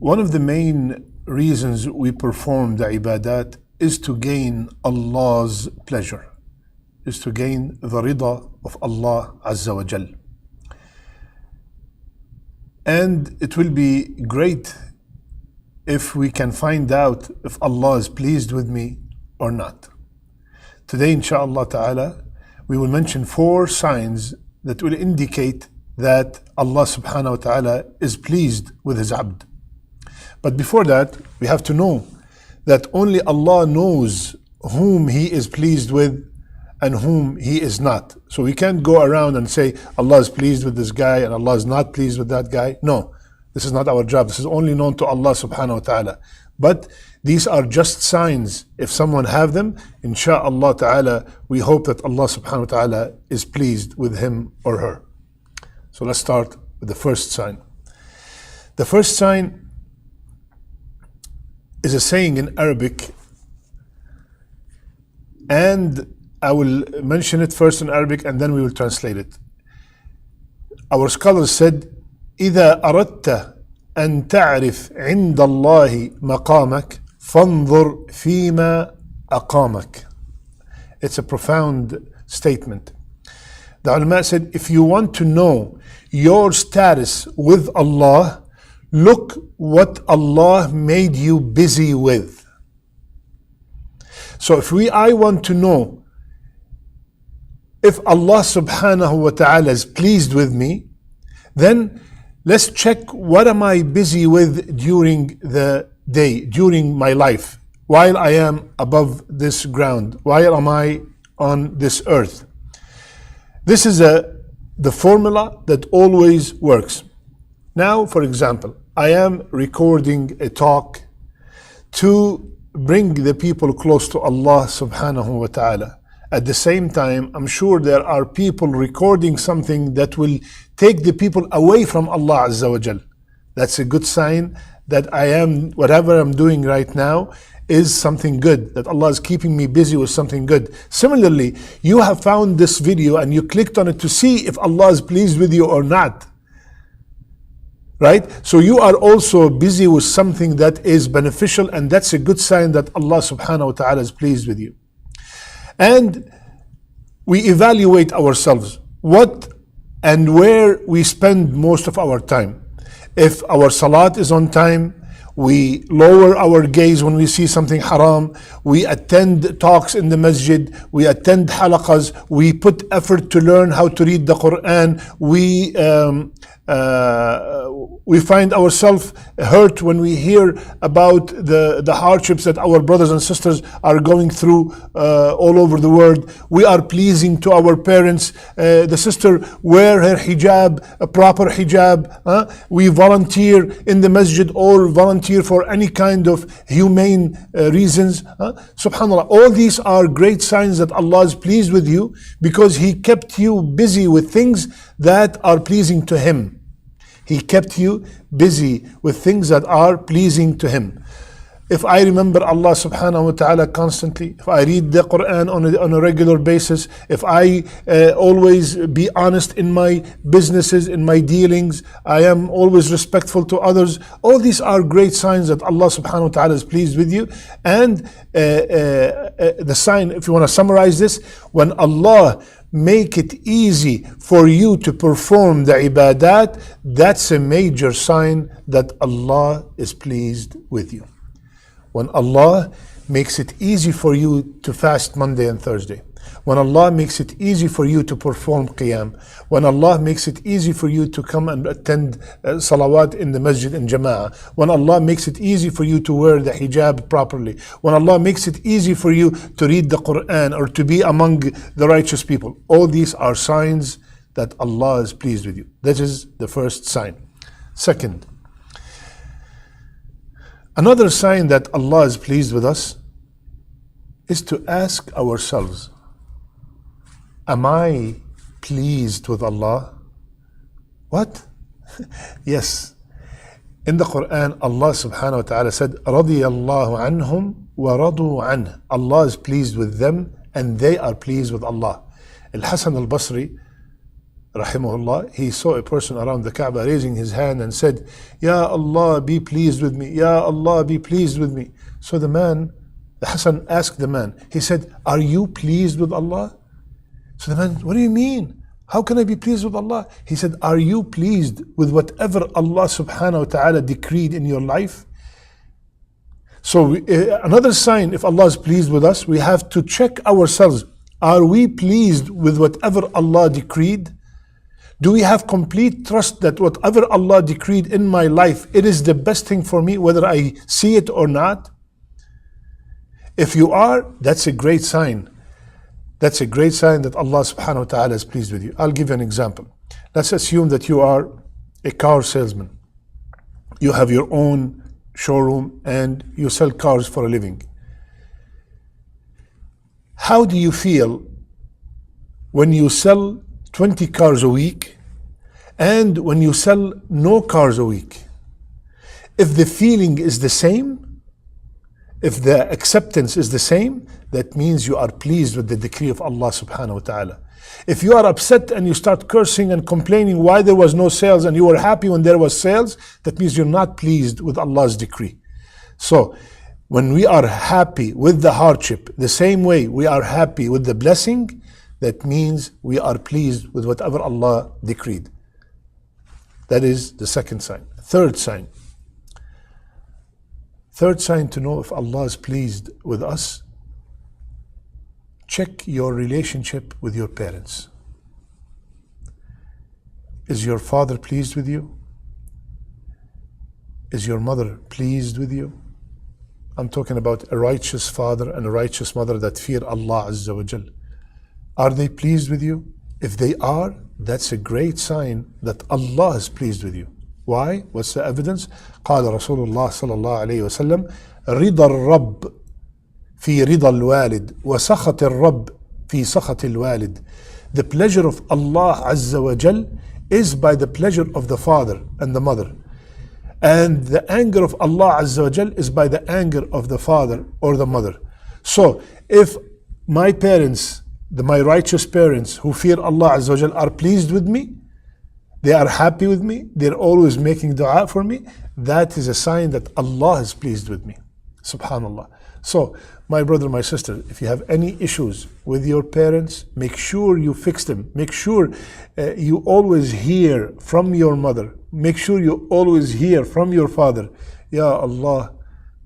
One of the main reasons we perform the ibadat is to gain Allah's pleasure, is to gain the Ridha of Allah Azza wa Jal. And it will be great if we can find out if Allah is pleased with me or not. Today, inshallah ta'ala, we will mention 4 signs that will indicate that Allah subhanahu wa ta'ala is pleased with his abd. But before that, we have to know that only Allah knows whom He is pleased with and whom He is not. So we can't go around and say Allah is pleased with this guy and Allah is not pleased with that guy. No, this is not our job. This is only known to Allah subhanahu wa ta'ala. But these are just signs. If someone have them, insha'Allah ta'ala, we hope that Allah subhanahu wa ta'ala is pleased with him or her. So let's start with the first sign. The first sign is a saying in Arabic, and I will mention it first in Arabic and then we will translate it. Our scholars said, إذا أردت أن تعرف عند الله مقامك فانظر فيما أقامك. It's a profound statement. The ulama said, if you want to know your status with Allah, look what Allah made you busy with. So if I want to know if Allah subhanahu wa ta'ala is pleased with me, then let's check what am I busy with during the day, during my life, while I am above this ground, while am I on this earth. This is the formula that always works. Now, for example, I am recording a talk to bring the people close to Allah subhanahu wa ta'ala. At the same time, I'm sure there are people recording something that will take the people away from Allah Azza wa Jal. That's a good sign that whatever I'm doing right now is something good, that Allah is keeping me busy with something good. Similarly, you have found this video and you clicked on it to see if Allah is pleased with you or not. Right? So you are also busy with something that is beneficial, and that's a good sign that Allah subhanahu wa ta'ala is pleased with you. And we evaluate ourselves, what and where we spend most of our time. If our salat is on time, we lower our gaze when we see something haram, we attend talks in the masjid, we attend halaqas, we put effort to learn how to read the Quran, we find ourselves hurt when we hear about the hardships that our brothers and sisters are going through all over the world. We are pleasing to our parents. The sister wear her hijab, a proper hijab. We volunteer in the masjid or volunteer for any kind of humane reasons. Subhanallah, all these are great signs that Allah is pleased with you because He kept you busy with things that are pleasing to Him. He kept you busy with things that are pleasing to Him. If I remember Allah subhanahu wa ta'ala constantly, if I read the Quran on a regular basis, if I always be honest in my businesses, in my dealings, I am always respectful to others, all these are great signs that Allah subhanahu wa ta'ala is pleased with you. And the sign, if you want to summarize this, when Allah make it easy for you to perform the ibadat, that's a major sign that Allah is pleased with you. When Allah makes it easy for you to fast Monday and Thursday, when Allah makes it easy for you to perform qiyam, when Allah makes it easy for you to come and attend salawat in the masjid in jama'ah, when Allah makes it easy for you to wear the hijab properly, when Allah makes it easy for you to read the Quran or to be among the righteous people, all these are signs that Allah is pleased with you. That is the first sign. Second, another sign that Allah is pleased with us is to ask ourselves, am I pleased with Allah? What? Yes. In the Quran, Allah subhanahu wa ta'ala said, رَضِيَ اللَّهُ عَنْهُمْ وَرَضُوا عَنْهُ. Allah is pleased with them and they are pleased with Allah. Al-Hasan al-Basri rahimahullah, he saw a person around the Kaaba raising his hand and said, Ya Allah, be pleased with me. Ya Allah, be pleased with me. So the Hassan asked the man, he said, are you pleased with Allah? So the man, what do you mean? How can I be pleased with Allah? He said, are you pleased with whatever Allah subhanahu wa ta'ala decreed in your life? So another sign, if Allah is pleased with us, we have to check ourselves. Are we pleased with whatever Allah decreed? Do we have complete trust that whatever Allah decreed in my life, it is the best thing for me, whether I see it or not? If you are, that's a great sign. That's a great sign that Allah subhanahu wa ta'ala is pleased with you. I'll give you an example. Let's assume that you are a car salesman. You have your own showroom and you sell cars for a living. How do you feel when you sell 20 cars a week and when you sell no cars a week? If the feeling is the same, if the acceptance is the same, that means you are pleased with the decree of Allah subhanahu wa ta'ala. If you are upset and you start cursing and complaining why there was no sales and you were happy when there was sales, that means you're not pleased with Allah's decree. So when we are happy with the hardship, the same way we are happy with the blessing, that means we are pleased with whatever Allah decreed. That is the second sign. Third sign to know if Allah is pleased with us, check your relationship with your parents. Is your father pleased with you? Is your mother pleased with you? I'm talking about a righteous father and a righteous mother that fear Allah Azza wa Jal. Are they pleased with you? If they are, that's a great sign that Allah is pleased with you. Why? What's the evidence? قال رسول الله صلى الله عليه وسلم رضا الرب في رضا الوالد وسخط الرب في سخط الوالد. The pleasure of Allah Azza wa Jal is by the pleasure of the father and the mother. And the anger of Allah Azza wa Jal is by the anger of the father or the mother. So if my parents, my righteous parents who fear Allah Azza wa Jal are pleased with me, they are happy with me, they're always making dua for me, that is a sign that Allah is pleased with me. Subhanallah. So, my brother, my sister, if you have any issues with your parents, make sure you fix them. Make sure you always hear from your mother. Make sure you always hear from your father. Ya Allah,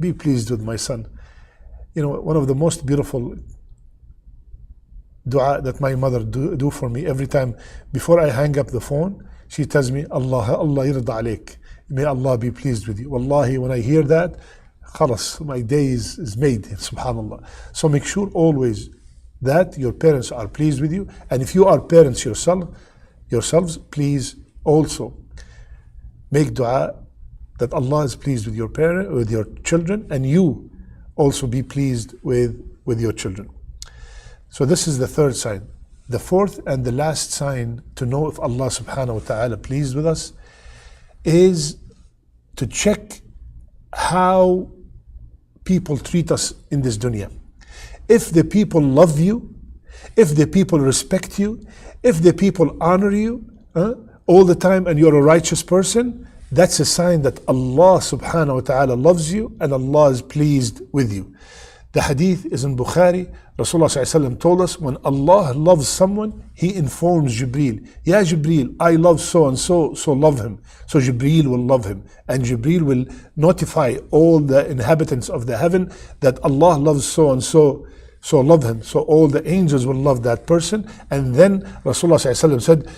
be pleased with my son. You know, one of the most beautiful dua that my mother do for me every time before I hang up the phone, she tells me, Allah yirda alayk. May Allah be pleased with you. Wallahi, when I hear that, khalas, my day is made, subhanallah. So make sure always that your parents are pleased with you. And if you are parents yourselves, please also make dua that Allah is pleased with with your children, and you also be pleased with your children. So this is the third sign. The fourth and the last sign to know if Allah subhanahu wa ta'ala pleased with us is to check how people treat us in this dunya. If the people love you, if the people respect you, if the people honor you all the time and you're a righteous person, that's a sign that Allah subhanahu wa ta'ala loves you and Allah is pleased with you. The hadith is in Bukhari. Rasulullah sallallahu alaihi wasallam told us, when Allah loves someone, He informs Jibreel, Ya Jibreel, I love so and so, so love him. So Jibreel will love him. And Jibreel will notify all the inhabitants of the heaven that Allah loves so and so, so love him. So all the angels will love that person. And then Rasulullah sallallahu alaihi wasallam said,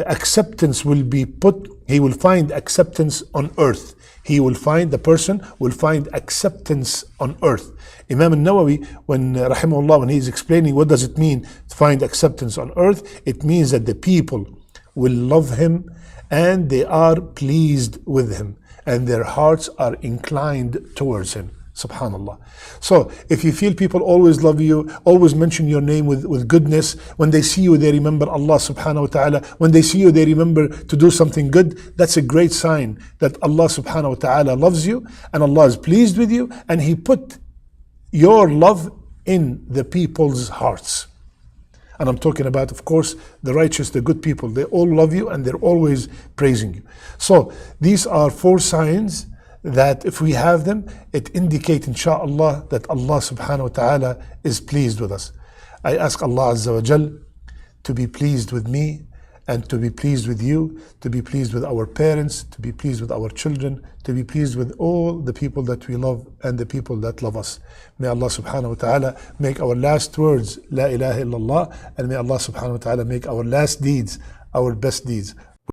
acceptance will be put, he will find acceptance on earth. The person will find acceptance on earth. Imam al-Nawawi, when rahimahullah, when he's explaining what does it mean to find acceptance on earth, it means that the people will love him and they are pleased with him and their hearts are inclined towards him. Subhanallah. So if you feel people always love you, always mention your name with goodness, when they see you they remember Allah subhanahu wa ta'ala, when they see you they remember to do something good, that's a great sign that Allah subhanahu wa ta'ala loves you and Allah is pleased with you and He put your love in the people's hearts. And I'm talking about, of course, the righteous, the good people. They all love you and they're always praising you. So these are 4 signs that if we have them, it indicates, inshallah, that Allah subhanahu wa ta'ala is pleased with us. I ask Allah Azza wa Jal to be pleased with me and to be pleased with you, to be pleased with our parents, to be pleased with our children, to be pleased with all the people that we love and the people that love us. May Allah subhanahu wa ta'ala make our last words La ilaha illallah, and may Allah subhanahu wa ta'ala make our last deeds our best deeds.